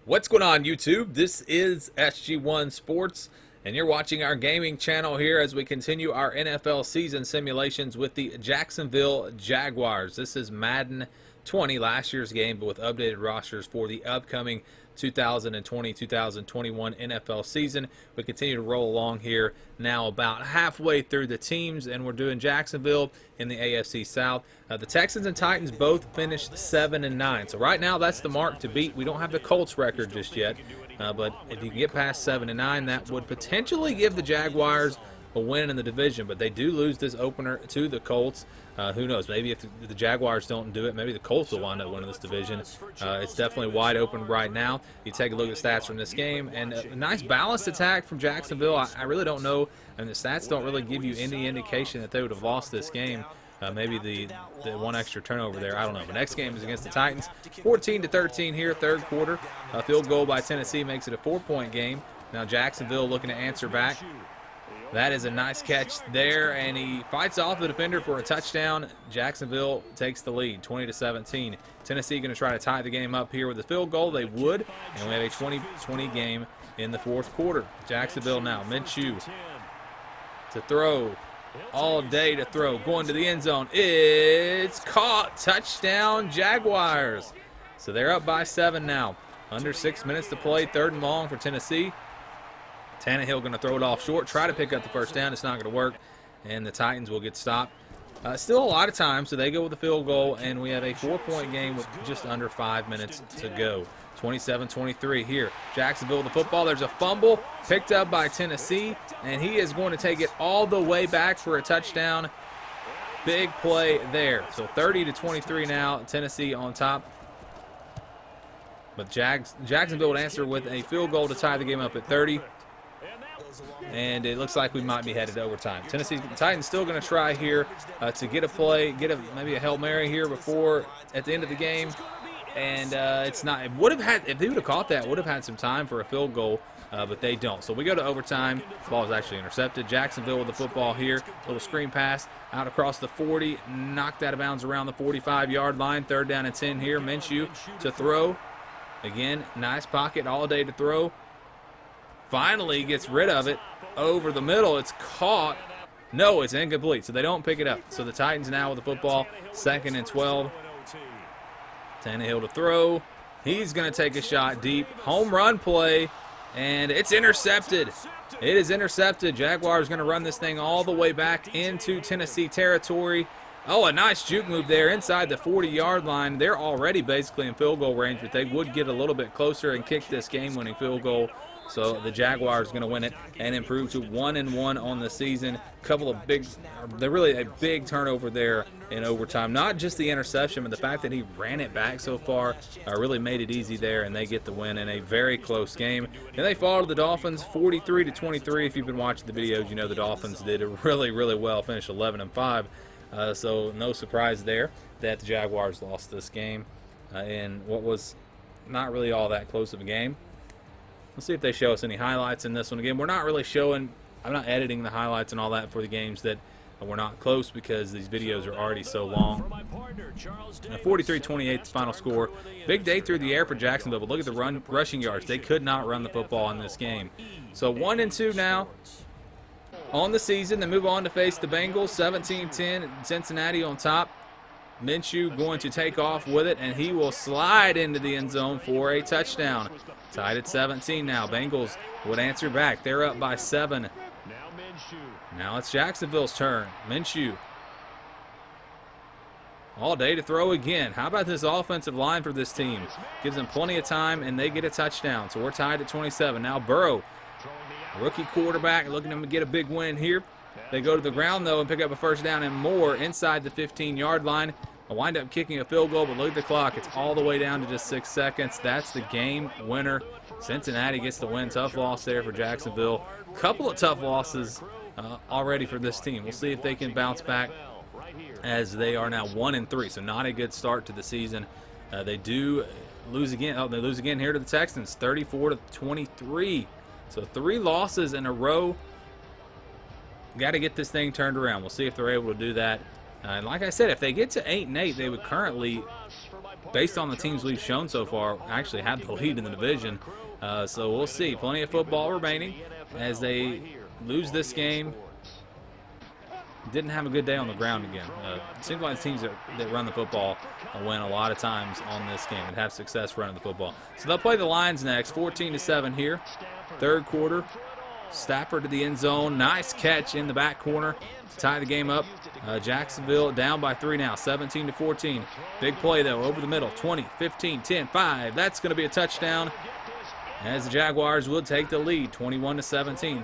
What's going on, YouTube? This is SG1 Sports, and you're watching our gaming channel here as we continue our NFL season simulations with the Jacksonville Jaguars. This is Madden 20, last year's game, but with updated rosters for the upcoming 2020-2021 NFL season. We continue to roll along here now about halfway through the teams, and we're doing Jacksonville in the AFC South. The Texans and Titans both finished 7-9, so right now that's the mark to beat. We don't have the Colts record just yet, but if you can get past 7-9, that would potentially give the Jaguars a win in the division, but they do lose this opener to the Colts. Who knows? Maybe if the Jaguars don't do it, maybe the Colts will wind up winning this division. It's definitely wide open right now. You take a look at the stats from this game, and a nice balanced attack from Jacksonville. I really don't know, and the stats don't really give you any indication that they would have lost this game. Maybe the one extra turnover there, I don't know. The next game is against the Titans. 14-13 here, third quarter. A field goal by Tennessee makes it a 4-point game. Now Jacksonville looking to answer back. That is a nice catch there, and he fights off the defender for a touchdown. Jacksonville takes the lead, 20-17. Tennessee going to try to tie the game up here with a field goal. They would, and we have a 20-20 game in the fourth quarter. Jacksonville now, Minshew to throw, all day to throw, going to the end zone. It's caught, touchdown Jaguars. So they're up by 7 now. Under 6 minutes to play, third and long for Tennessee. Tannehill going to throw it off short, try to pick up the first down. It's not going to work, and the Titans will get stopped. Still a lot of time, so they go with the field goal, and we have a 4-point game with just under 5 minutes to go. 27-23 here. Jacksonville with the football. There's a fumble picked up by Tennessee, and he is going to take it all the way back for a touchdown. Big play there. So 30-23 now, Tennessee on top. But Jacksonville would answer with a field goal to tie the game up at 30. And it looks like we might be headed to overtime. The Titans still going to try here to get a play, maybe a Hail Mary here before at the end of the game. And it's not. It would have had, if they would have caught that, would have had some time for a field goal, but they don't. So we go to overtime. The ball is actually intercepted. Jacksonville with the football here. Little screen pass out across the 40, knocked out of bounds around the 45-yard line. Third down and 10 here. Minshew to throw. Again, nice pocket all day to throw. Finally gets rid of it over the middle. It's caught. No, it's incomplete, so they don't pick it up. So the Titans now with the football, 2nd and 12. Tannehill to throw. He's going to take a shot deep. Home run play, and it's intercepted. It is intercepted. Jaguars going to run this thing all the way back into Tennessee territory. Oh, a nice juke move there inside the 40-yard line. They're already basically in field goal range, but they would get a little bit closer and kick this game-winning field goal. So the Jaguars going to win it and improve to 1-1 on the season. Couple of really a big turnover there in overtime. Not just the interception, but the fact that he ran it back so far really made it easy there, and they get the win in a very close game. And they fall to the Dolphins 43-23. If you've been watching the videos, you know the Dolphins did really, really well, finished 11-5. So no surprise there that the Jaguars lost this game in what was not really all that close of a game. Let's see if they show us any highlights in this one. Again, we're not really showing, I'm not editing the highlights and all that for the games that were not close because these videos are already so long. 43-28 the final score. Big day through the air for Jacksonville, but look at the rushing yards. They could not run the football in this game. So 1-2 now on the season. They move on to face the Bengals, 17-10. Cincinnati on top. Minshew going to take off with it, and he will slide into the end zone for a touchdown. Tied at 17 now. Bengals would answer back. They're up by 7. Now it's Jacksonville's turn. Minshew. All day to throw again. How about this offensive line for this team? Gives them plenty of time, and they get a touchdown. So we're tied at 27. Now Burrow, rookie quarterback, looking to get a big win here. They go to the ground, though, and pick up a first down and more inside the 15-yard line. I wind up kicking a field goal, but look at the clock. It's all the way down to just 6 seconds. That's the game winner. Cincinnati gets the win. Tough loss there for Jacksonville. Couple of tough losses already for this team. We'll see if they can bounce back as they are now 1-3, so not a good start to the season. They do lose again. Oh, they lose again here to the Texans, 34-23. So 3 losses in a row. Got to get this thing turned around. We'll see if they're able to do that. And like I said, if they get to 8-8, they would currently based on the teams we've shown so far, actually have the lead in the division. So we'll see. Plenty of football remaining as they lose this game. Didn't have a good day on the ground again. It seems like the teams that run the football win a lot of times on this game and have success running the football. So they'll play the Lions next, 14-7 here. Third quarter. Stafford to the end zone. Nice catch in the back corner to tie the game up. Jacksonville down by 3 now, 17-14. Big play, though, over the middle. 20, 15, 10, 5. That's going to be a touchdown as the Jaguars would take the lead, 21-17.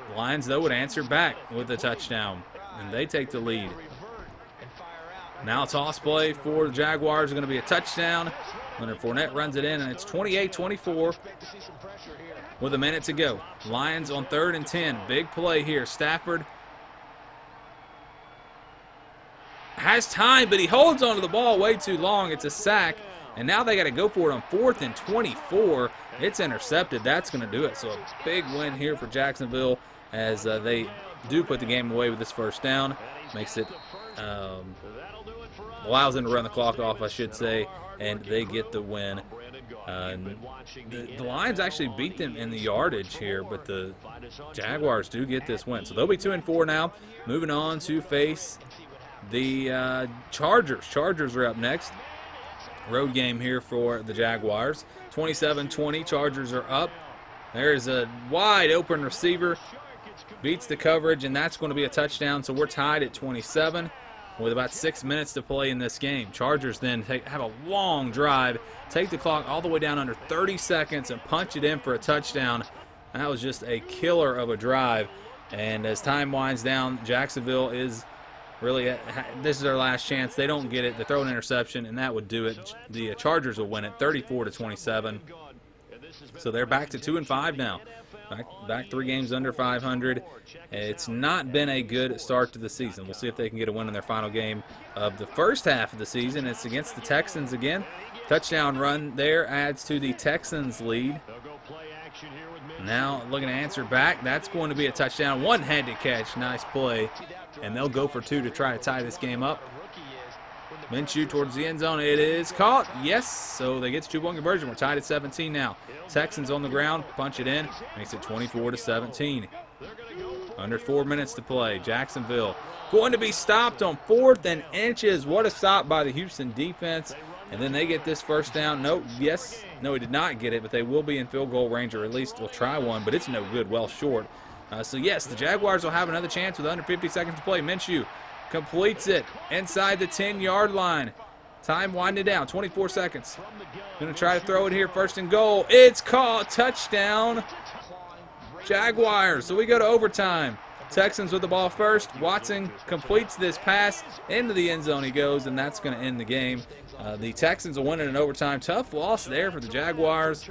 The Lions, though, would answer back with a touchdown, and they take the lead. Now toss play for the Jaguars is going to be a touchdown. Leonard Fournette runs it in, and it's 28-24 with a minute to go. Lions on 3rd and 10. Big play here. Stafford has time, but he holds onto the ball way too long. It's a sack, and now they got to go for it on 4th and 24. It's intercepted. That's going to do it. So a big win here for Jacksonville as they do put the game away with this first down. Makes it allows them to run the clock off, I should say, and they get the win. The Lions actually beat them in the yardage here, but the Jaguars do get this win. So they'll be 2-4 now. Moving on to face the Chargers. Chargers are up next. Road game here for the Jaguars. 27-20. Chargers are up. There's a wide open receiver. Beats the coverage, and that's going to be a touchdown. So we're tied at 27 with about 6 minutes to play in this game. Chargers then have a long drive, take the clock all the way down under 30 seconds, and punch it in for a touchdown. That was just a killer of a drive. And as time winds down, Jacksonville is really, this is their last chance. They don't get it. They throw an interception, and that would do it. The Chargers will win it 34-27. So they're back to 2-5 now. Back 3 games under 500. It's not been a good start to the season. We'll see if they can get a win in their final game of the first half of the season. It's against the Texans again. Touchdown run there adds to the Texans' lead. Now looking to answer back. That's going to be a touchdown. One-handed catch. Nice play. And they'll go for 2 to try to tie this game up. Minshew towards the end zone. It is caught. Yes. So they get the 2-point conversion. We're tied at 17 now. Texans on the ground. Punch it in. Makes it 24-17. Under 4 minutes to play. Jacksonville going to be stopped on 4th and inches. What a stop by the Houston defense. And then they get this first down. No, yes. No, he did not get it, but they will be in field goal range, or at least will try one, but it's no good. Well short. So, yes, the Jaguars will have another chance with under 50 seconds to play. Minshew completes it inside the 10-yard line. Time winding down, 24 seconds. Going to try to throw it here, 1st and goal. It's caught, touchdown, Jaguars. So we go to overtime. Texans with the ball first. Watson completes this pass into the end zone. He goes, and that's going to end the game. The Texans will win it in overtime. Tough loss there for the Jaguars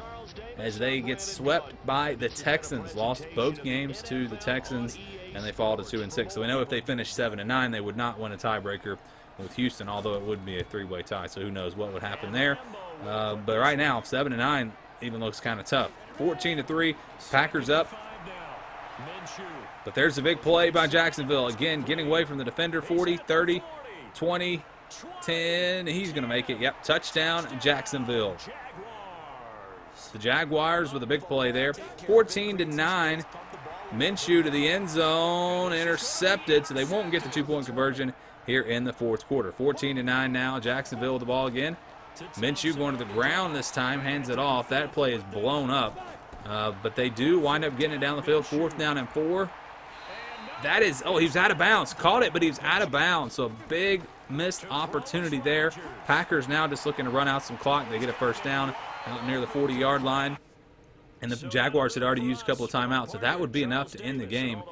as they get swept by the Texans. Lost both games to the Texans, and they fall to 2-6. So we know if they finish 7-9, they would not win a tiebreaker with Houston, although it would be a 3-way tie. So who knows what would happen there. But right now, 7-9 even looks kind of tough. 14-3, Packers up. But there's a big play by Jacksonville. Again, getting away from the defender. 40, 30, 20, 10. He's going to make it. Yep, touchdown, Jacksonville. The Jaguars with a big play there. 14-9. Minshew to the end zone. Intercepted, so they won't get the 2-point conversion here in the 4th quarter. 14-9 now. Jacksonville with the ball again. Minshew going to the ground this time. Hands it off. That play is blown up. But they do wind up getting it down the field. 4th down and 4. That is, he was out of bounds. Caught it, but he was out of bounds. So a big missed opportunity there. Packers now just looking to run out some clock. They get a first down out near the 40-yard line. And the Jaguars had already used a couple of timeouts, so that would be enough to end the game.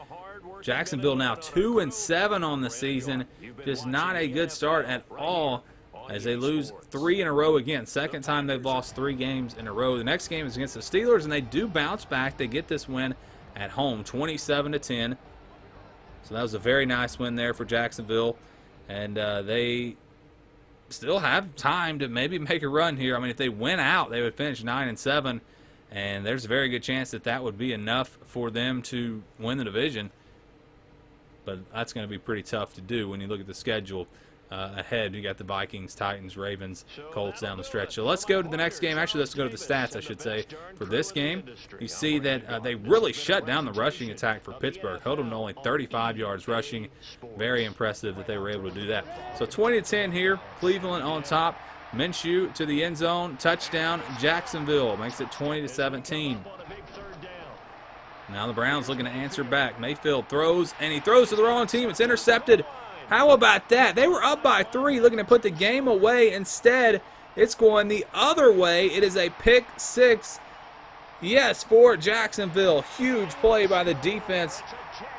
Jacksonville now 2-7 on the season. Just not a good start at all as they lose 3 in a row again. Second time they've lost 3 games in a row. The next game is against the Steelers, and they do bounce back. They get this win at home, 27-10. So that was a very nice win there for Jacksonville. And they still have time to maybe make a run here. I mean, if they win out, they would finish 9-7. And there's a very good chance that that would be enough for them to win the division. But that's going to be pretty tough to do when you look at the schedule. ahead. You got the Vikings, Titans, Ravens, Colts down the stretch. So let's go to the next game. Actually, let's go to the stats, I should say, for this game. You see that they really shut down the rushing attack for Pittsburgh. Held them to only 35 yards rushing. Very impressive that they were able to do that. So 20-10 here. Cleveland on top. Minshew to the end zone. Touchdown, Jacksonville. Makes it 20-17. Now the Browns looking to answer back. Mayfield throws, and he throws to the wrong team. It's intercepted. How about that? They were up by 3, looking to put the game away. Instead, it's going the other way. It is a pick 6. Yes, for Jacksonville. Huge play by the defense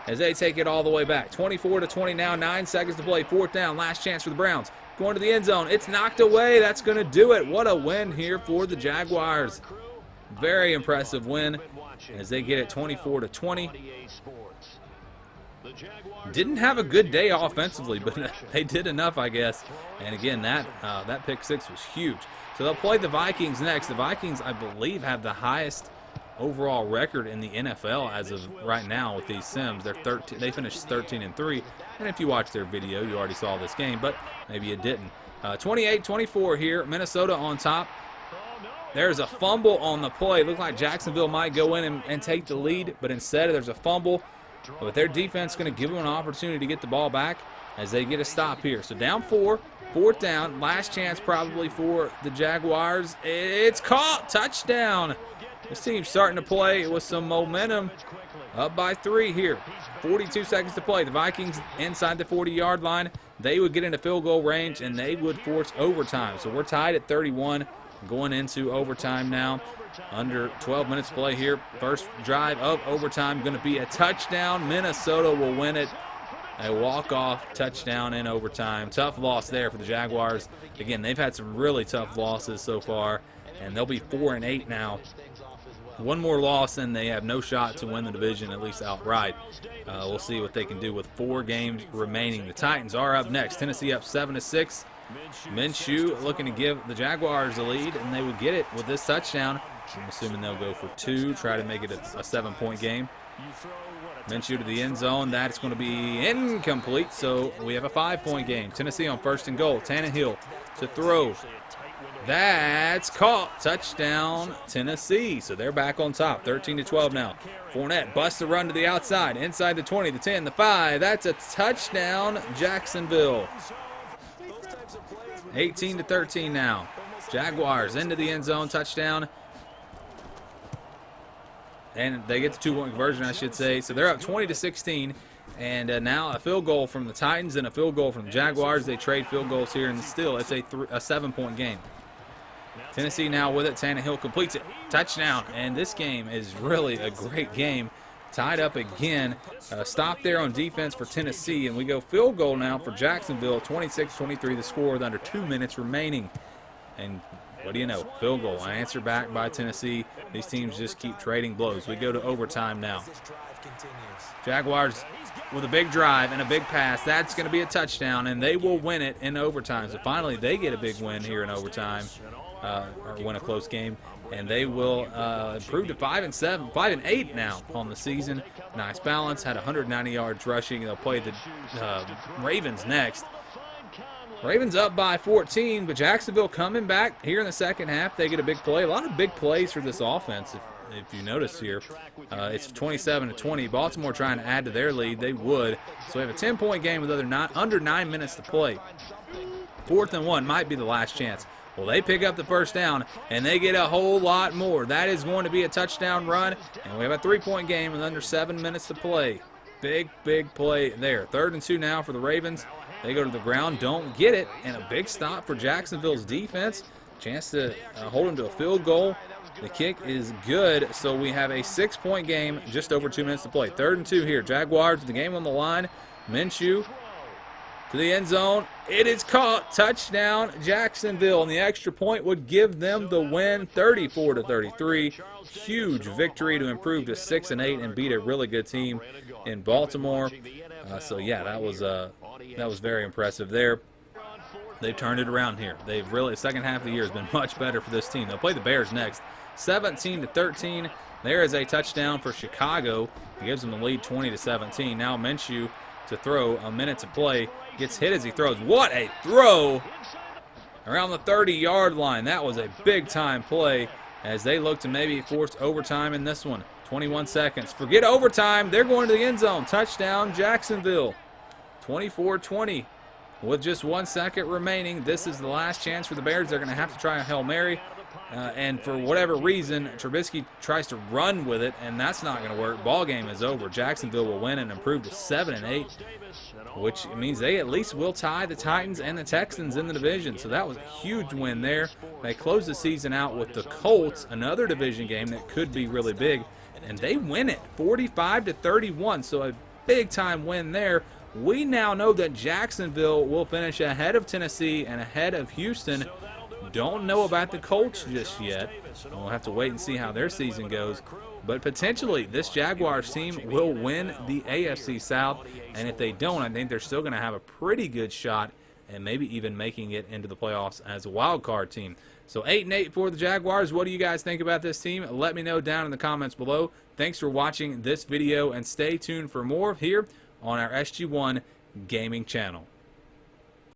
as they take it all the way back. 24-20 now, 9 seconds to play. 4th down, last chance for the Browns. Going to the end zone. It's knocked away. That's going to do it. What a win here for the Jaguars. Very impressive win as they get it 24-20. Didn't have a good day offensively, but they did enough, I guess. And again, that pick 6 was huge. So they'll play the Vikings next. The Vikings, I believe, have the highest overall record in the NFL as of right now with these Sims. They finished 13-3. And if you watched their video, you already saw this game, but maybe you didn't. 28-24 here. Minnesota on top. There's a fumble on the play. Looked like Jacksonville might go in and take the lead, but instead there's a fumble. But their defense is going to give them an opportunity to get the ball back as they get a stop here. So down 4, 4th down, last chance probably for the Jaguars. It's caught, touchdown. This team's starting to play with some momentum. Up by 3 here. 42 seconds to play. The Vikings inside the 40-yard line. They would get into field goal range, and they would force overtime. So we're tied at 31 going into overtime now. Under 12 minutes to play here. First drive of overtime going to be a touchdown. Minnesota will win it. A walk-off touchdown in overtime. Tough loss there for the Jaguars. Again, they've had some really tough losses so far, and they'll be 4-8 now. One more loss, and they have no shot to win the division, at least outright. We'll see what they can do with 4 games remaining. The Titans are up next. Tennessee up 7-6. Minshew looking to give the Jaguars a lead, and they would get it with this touchdown. I'm assuming they'll go for 2, try to make it a 7-point game. Minshew to the end zone. That's going to be incomplete, so we have a 5-point game. Tennessee on 1st and goal. Tannehill to throw. That's caught. Touchdown, Tennessee. So they're back on top, 13-12 now. Fournette busts the run to the outside, inside the 20, the 10, the 5. That's a touchdown, Jacksonville. 18-13 now. Jaguars into the end zone, touchdown. And they get the 2-point conversion, I should say. So they're up 20-16. And now a field goal from the Titans and a field goal from the Jaguars. They trade field goals here, and still it's a 7-point game. Tennessee now with it. Tannehill completes it. Touchdown. And this game is really a great game. Tied up again. Stop there on defense for Tennessee. And we go field goal now for Jacksonville. 26-23 the score with under 2 minutes remaining. And what do you know? Field goal. An answer back by Tennessee. These teams just keep trading blows. We go to overtime now. Jaguars with a big drive and a big pass. That's going to be a touchdown, and they will win it in overtime. So finally they get a big win here in overtime, or win a close game, and they will improve to 5-7, 5-8 now on the season. Nice balance. Had 190 yards rushing. They'll play the Ravens next. Ravens up by 14, but Jacksonville coming back here in the second half. They get a big play. A lot of big plays for this offense, if you notice here. It's 27-20. Baltimore trying to add to their lead. They would. So we have a 10-point game with under 9 minutes to play. 4th and 1 might be the last chance. Well, they pick up the first down, and they get a whole lot more. That is going to be a touchdown run, and we have a 3-point game with under 7 minutes to play. Big, big play there. 3rd and 2 now for the Ravens. They go to the ground, don't get it, and a big stop for Jacksonville's defense. Chance to hold them to a field goal. The kick is good, so we have a 6-point game, just over 2 minutes to play. 3rd and 2 here. Jaguars, the game on the line. Minshew to the end zone. It is caught. Touchdown, Jacksonville, and the extra point would give them the win, 34-33. Huge victory to improve to 6-8 and beat a really good team in Baltimore. So yeah, that was very impressive there. They've turned it around here. They've really, the second half of the year has been much better for this team. They'll play the Bears next. 17-13. There is a touchdown for Chicago. It gives them the lead 20-17. Now Minshew to throw, a minute to play. Gets hit as he throws. What a throw! Around the 30-yard line. That was a big-time play as they look to maybe force overtime in this one. 21 seconds. Forget overtime. They're going to the end zone. Touchdown, Jacksonville. 24-20. With just 1 second remaining, this is the last chance for the Bears. They're going to have to try a Hail Mary. And for whatever reason, Trubisky tries to run with it, and that's not going to work. Ball game is over. Jacksonville will win and improve to 7-8, which means they at least will tie the Titans and the Texans in the division. So that was a huge win there. They close the season out with the Colts, another division game that could be really big, and they win it 45-31. So a big-time win there. We now know that Jacksonville will finish ahead of Tennessee and ahead of Houston. Don't know about the Colts just yet. We'll have to wait and see how their season goes. But potentially, this Jaguars team will win the AFC South. And if they don't, I think they're still going to have a pretty good shot and maybe even making it into the playoffs as a wild card team. So 8-8 for the Jaguars. What do you guys think about this team? Let me know down in the comments below. Thanks for watching this video, and stay tuned for more here on our SG1 Gaming channel.